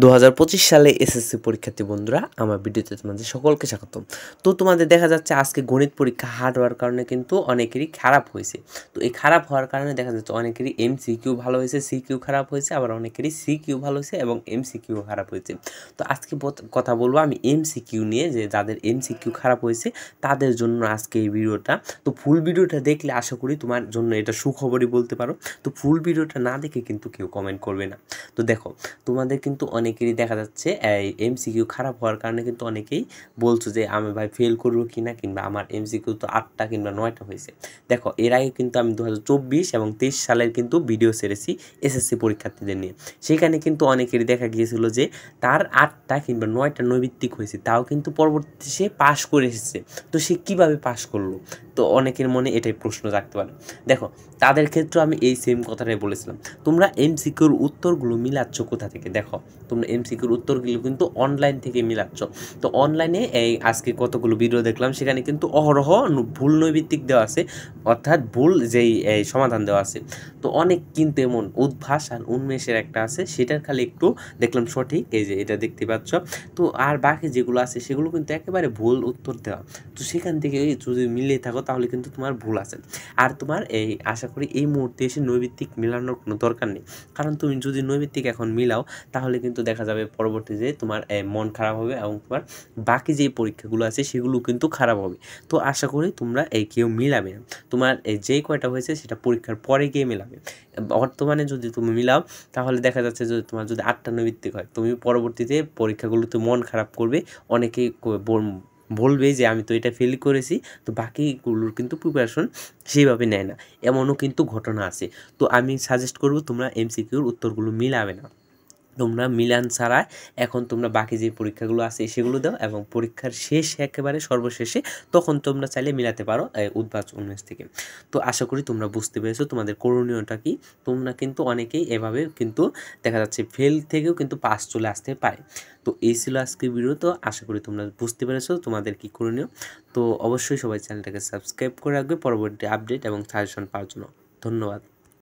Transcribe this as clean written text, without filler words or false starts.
2025 সালে এসএসসি পরীক্ষার্থী বন্ধুরা, আমার ভিডিওতে তোমাদের সকলকে স্বাগতম। তো তোমাদের দেখা যাচ্ছে আজকে গণিত পরীক্ষা হার্ড হওয়ার কারণে কিন্তু অনেকেরই খারাপ হয়েছে। তো এই খারাপ হওয়ার কারণে দেখা যাচ্ছে অনেকেরই এমসিকিউ ভালো হয়েছে, সিকিউ খারাপ হয়েছে, আবার অনেকেরই সিকিউ ভালো হয়েছে এবং এমসিকিউ খারাপ হয়েছে। তো আজকে কথা বলবো আমি এমসিকিউ নিয়ে, যে যাদের এমসিকিউ খারাপ হয়েছে তাদের জন্য আজকে এই ভিডিওটা। তো ফুল ভিডিওটা দেখলে আশা করি তোমার জন্য এটা সুখবরই বলতে পারো। তো ফুল ভিডিওটা না দেখে কিন্তু কেউ কমেন্ট করবে না। তো দেখো, তোমাদের কিন্তু অনেকেরই দেখা যাচ্ছে এই এমসিকিউ খারাপ হওয়ার কারণে কিন্তু অনেকেই বলছো যে আমি ভাই ফেল করবো কিনা, কিংবা আমার এমসিকিউ তো 8টা কিংবা 9টা হয়েছে। দেখো, এর আগে কিন্তু আমি 2024 এবং 23 সালের কিন্তু ভিডিও ছেড়েছি এসএসসি পরীক্ষার্থীদের নিয়ে। সেখানে কিন্তু অনেকেরই দেখা গিয়েছিল যে তার 8টা কিংবা 9টা নৈবিত্তিক হয়েছে, তাও কিন্তু পরবর্তীতে সে পাশ করে এসেছে। তো সে কীভাবে পাশ করলো? তো অনেকের মনে এটাই প্রশ্ন থাকতে পারে। দেখো, তাদের ক্ষেত্রে আমি এই সেম কথাটাই বলেছিলাম, তোমরা এমসিকিউর উত্তরগুলো মিলাচ্ছ কোথা থেকে? দেখো, তোমরা এমসিকিউর উত্তরগুলো কিন্তু অনলাইন থেকে মিলাচ্ছ। তো অনলাইনে এই আজকে কতগুলো ভিডিও দেখলাম, সেখানে কিন্তু অহরহ ভুল নৈবিত্তিক দেওয়া আছে, অর্থাৎ ভুল যেই এই সমাধান দেওয়া আছে। তো অনেক কিন্তু এমন উদ্ভাস আর উন্মেষের একটা আছে, সেটার খালি একটু দেখলাম সঠিক, এই যে এটা দেখতে পাচ্ছ। তো আর বাকি যেগুলো আছে সেগুলো কিন্তু একেবারে ভুল উত্তর দেওয়া। তো সেখান থেকে যদি মিলিয়ে থাকো তাহলে কিন্তু তোমার ভুল আছে। আর তোমার এই আশা করি এই মুহূর্তে এসে নৈবিত্তিক মেলানোর কোনো দরকার নেই, কারণ তুমি যদি নৈবিত্তিক এখন মিলাও তাহলে কিন্তু দেখা যাবে পরবর্তীতে তোমার মন খারাপ হবে এবং তোমার বাকি যে পরীক্ষাগুলো আছে সেগুলো কিন্তু খারাপ হবে। তো আশা করি তোমরা এই কেউ মিলাবে না, তোমার এই যেই কয়টা হয়েছে সেটা পরীক্ষার পরে গিয়ে মিলাবে। বর্তমানে যদি তুমি মিলাও তাহলে দেখা যাচ্ছে যে তোমার যদি 8টা নৈবিত্তিক হয়, তুমি পরবর্তীতে পরীক্ষাগুলোতে মন খারাপ করবে, অনেকেই বলবে যে আমি তো এটা ফেল করেছি। তো বাকিগুলোর কিন্তু প্রিপারেশন সেইভাবে নেয় না, এমনও কিন্তু ঘটনা আছে। তো আমি সাজেস্ট করব তোমরা এমসিকিউর উত্তরগুলো মিলাবে না, তোমরা মিলান ছাড়া এখন তোমরা বাকি যে পরীক্ষাগুলো আছে সেগুলো দাও, এবং পরীক্ষার শেষ একেবারে সর্বশেষে তখন তোমরা চাইলে মিলাতে পারো উদ্ভাস 19 থেকে। তো আশা করি তোমরা বুঝতে পেরেছো তোমাদের করণীয়টা কি। তোমরা কিন্তু অনেকেই এভাবে কিন্তু দেখা যাচ্ছে ফেল থেকেও কিন্তু পাস চলে আসতে পারে। তো এই ছিল আজকের ভিডিও। তো আশা করি তোমরা বুঝতে পেরেছো তোমাদের কি করণীয়। তো অবশ্যই সবাই চ্যানেলটাকে সাবস্ক্রাইব করে রাখবে পরবর্তী আপডেট এবং সাজেশন পাওয়ার জন্য। ধন্যবাদ।